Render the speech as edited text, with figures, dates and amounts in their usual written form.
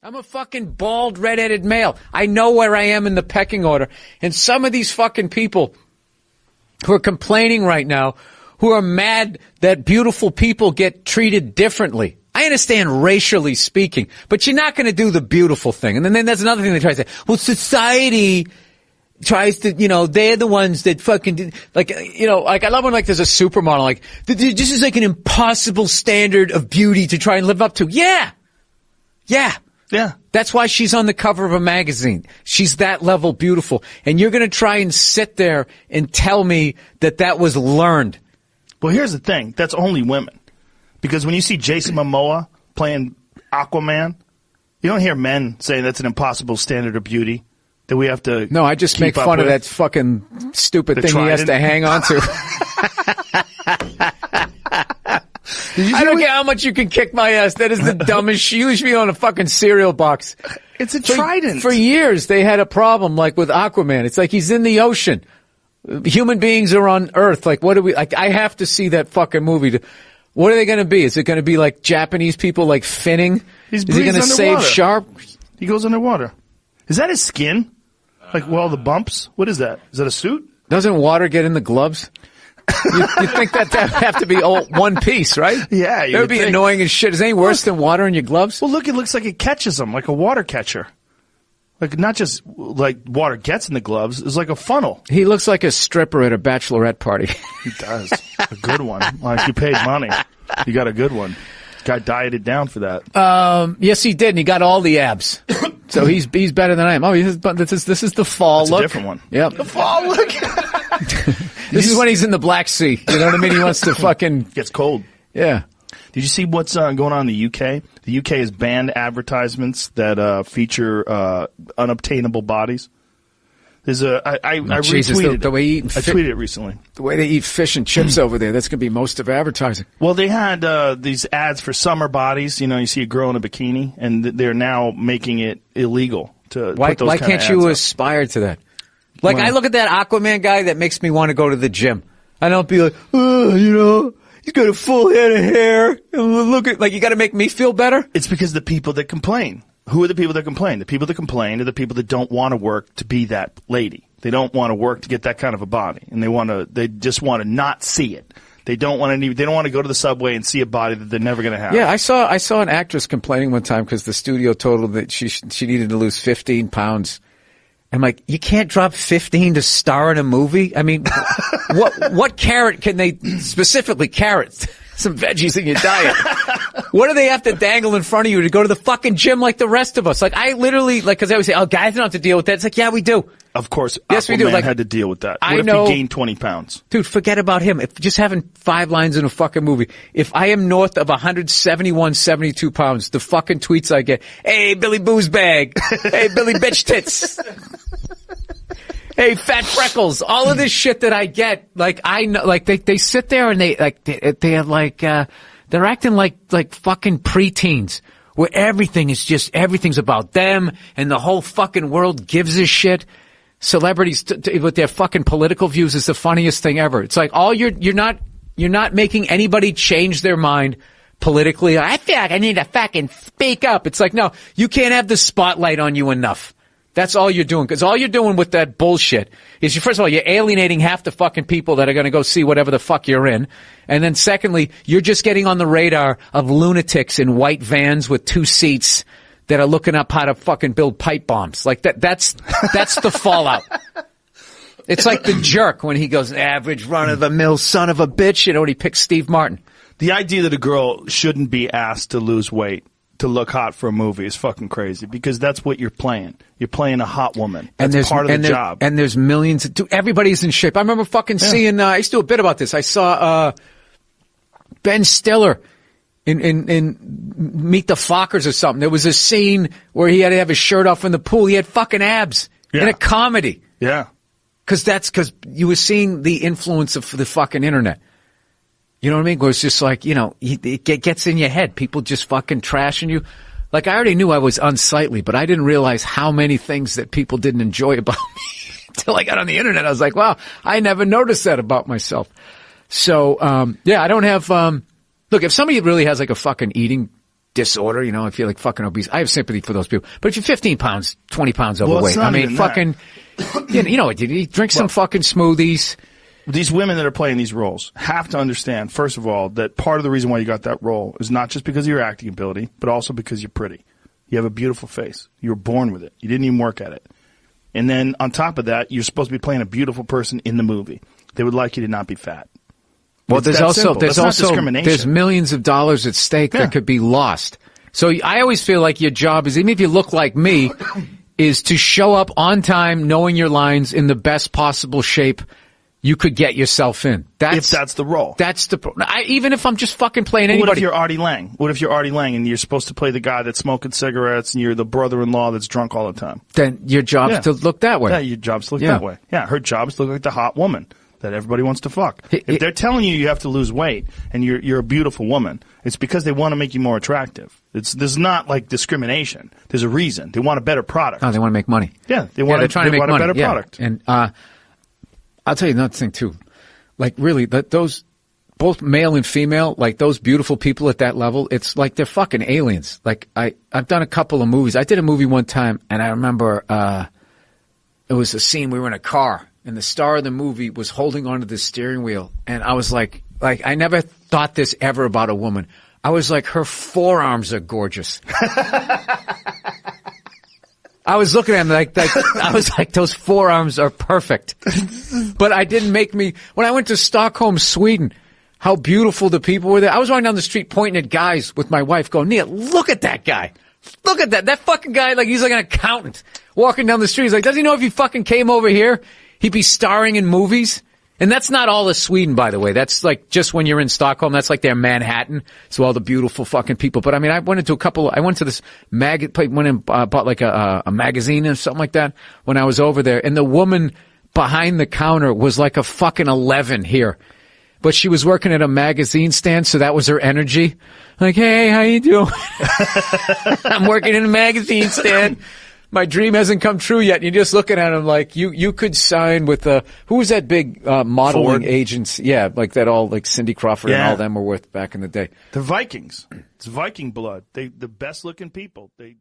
I'm a fucking bald, red-headed male. I know where I am in the pecking order. And some of these fucking people who are complaining right now, who are mad that beautiful people get treated differently. I understand racially speaking, but you're not going to do the beautiful thing. And then there's another thing they try to say. Well, society tries to, they're the ones that fucking, I love when there's a supermodel, like, this is like an impossible standard of beauty to try and live up to. Yeah. That's why she's on the cover of a magazine. She's that level beautiful. And you're going to try and sit there and tell me that was learned. Well, here's the thing. That's only women. Because when you see Jason Momoa playing Aquaman, you don't hear men saying that's an impossible standard of beauty that we have to. No, I just make fun of that fucking stupid thing he has to hang on to. I don't care how much you can kick my ass. That is the dumbest shit. You should be on a fucking cereal box. It's a trident. For years, they had a problem, like, with Aquaman. It's like he's in the ocean. Human beings are on Earth. Like, what do we, like, I have to see that fucking movie. What are they going to be? Is it going to be like Japanese people, like, finning? Is he going to save sharks? He goes underwater. Is that his skin? Like, the bumps? What is that? Is that a suit? Doesn't water get in the gloves? You think that have to be all one piece, right? Yeah. That would be annoying as shit. Is it any worse than water in your gloves? Well, look, it looks like it catches them, like a water catcher. Like, not just, like, water gets in the gloves. It's like a funnel. He looks like a stripper at a bachelorette party. He does. A good one. Like, you paid money. You got a good one. Guy dieted down for that. Yes, he did, and he got all the abs. So he's better than I am. Oh, this is the fall That's look. A different one. Yep. The fall look. This is when he's in the Black Sea. You know what I mean? He wants to fucking... Gets cold. Yeah. Did you see what's going on in the UK? The UK has banned advertisements that feature unobtainable bodies. There's I retweeted the way I tweeted it recently. The way they eat fish and chips over there, that's going to be most of advertising. Well, they had these ads for summer bodies. You see a girl in a bikini, and they're now making it illegal to put those Why kind of can't you ads aspire to that? Like, I look at that Aquaman guy, that makes me want to go to the gym. I don't be like, he's got a full head of hair. Look at, like, you got to make me feel better? It's because the people that complain. Who are the people that complain? The people that complain are the people that don't want to work to be that lady. They don't want to work to get that kind of a body, and they just want to not see it. They don't want to go to the subway and see a body that they're never going to have. Yeah, I saw an actress complaining one time because the studio told her that she needed to lose 15 pounds. I'm like, you can't drop 15 to star in a movie? I mean, what carrot can they, specifically carrots, some veggies in your diet? What do they have to dangle in front of you to go to the fucking gym like the rest of us? Like, I literally, like, cause I always say, oh, guys don't have to deal with that. It's like, yeah, we do. Of course. Yes, we do. Like, had to deal with that. What if he gained 20 pounds? Dude, forget about him. If just having 5 lines in a fucking movie. If I am north of 171, 72 pounds, the fucking tweets I get, hey, Billy Booze Bag. Hey, Billy Bitch Tits. Hey, fat freckles. All of this shit that I get, like, I know, like, they sit there and they have like, they're acting like fucking preteens where everything's about them and the whole fucking world gives a shit. Celebrities with their fucking political views is the funniest thing ever. It's like you're not making anybody change their mind politically. I feel like I need to fucking speak up. It's like, no, you can't have the spotlight on you enough. That's all you're doing. Because all you're doing with that bullshit is, first of all, you're alienating half the fucking people that are going to go see whatever the fuck you're in. And then secondly, you're just getting on the radar of lunatics in white vans with 2 seats that are looking up how to fucking build pipe bombs. Like that's the fallout. It's like the jerk when he goes, average run-of-the-mill son of a bitch, when he picks Steve Martin. The idea that a girl shouldn't be asked to lose weight to look hot for a movie is fucking crazy, because that's what you're playing. You're playing a hot woman. That's part of the job. And there's millions. Everybody's in shape. I remember fucking seeing, I used to do a bit about this. I saw Ben Stiller in Meet the Fockers or something. There was a scene where he had to have his shirt off in the pool. He had fucking abs in a comedy. Yeah. Because you were seeing the influence of the fucking internet. You know what I mean? Where it's just like, it gets in your head. People just fucking trashing you. Like, I already knew I was unsightly, but I didn't realize how many things that people didn't enjoy about me until I got on the internet. I was like, wow, I never noticed that about myself. So, I don't have, look, if somebody really has like a fucking eating disorder. You know, if you're like fucking obese, I have sympathy for those people. But if you're 15 pounds, 20 pounds overweight, I mean, fucking, you know what? You drink some fucking smoothies. These women that are playing these roles have to understand, first of all, that part of the reason why you got that role is not just because of your acting ability, but also because you're pretty. You have a beautiful face. You were born with it. You didn't even work at it. And then on top of that, you're supposed to be playing a beautiful person in the movie. They would like you to not be fat. Well, there's also discrimination. There's millions of dollars at stake that could be lost. So I always feel like your job is, even if you look like me, is to show up on time, knowing your lines in the best possible shape you could get yourself in. If that's the role. That's the even if I'm just fucking playing anybody. What if you're Artie Lang? What if you're Artie Lang and you're supposed to play the guy that's smoking cigarettes and you're the brother-in-law that's drunk all the time? Then your job's to look that way. Yeah, your job's to look that way. Yeah, her job's to look like the hot woman that everybody wants to fuck. If they're telling you have to lose weight and you're a beautiful woman, it's because they want to make you more attractive. There's not like discrimination. There's a reason. They want a better product. Oh, they want to make money. Yeah, they're trying to make money. A better product. And I'll tell you another thing too. Like really, those both male and female, like those beautiful people at that level, it's like they're fucking aliens. Like I've done a couple of movies. I did a movie one time, and I remember it was a scene. We were in a car, and the star of the movie was holding onto the steering wheel, and I was like I never thought this ever about a woman. I was like, her forearms are gorgeous. I was looking at him like I was like, those forearms are perfect. But I didn't make me, when I went to Stockholm, Sweden, how beautiful the people were there. I was walking down the street pointing at guys with my wife going, Neil, look at that guy. Look at that. That fucking guy, like he's like an accountant walking down the street. He's like, does he know if he fucking came over here, he'd be starring in movies? And that's not all of Sweden, by the way. That's like just when you're in Stockholm. That's like their Manhattan. So all the beautiful fucking people. But I mean, I went to this went and bought like a magazine or something like that when I was over there. And the woman behind the counter was like a fucking 11 here. But she was working at a magazine stand, so that was her energy. Like, hey, how you doing? I'm working in a magazine stand. My dream hasn't come true yet. And you're just looking at him like you could sign with who was that big modeling Ford. agency? Yeah, like that all like Cindy Crawford and all them were with back in the day. The Vikings. It's Viking blood. The best looking people. They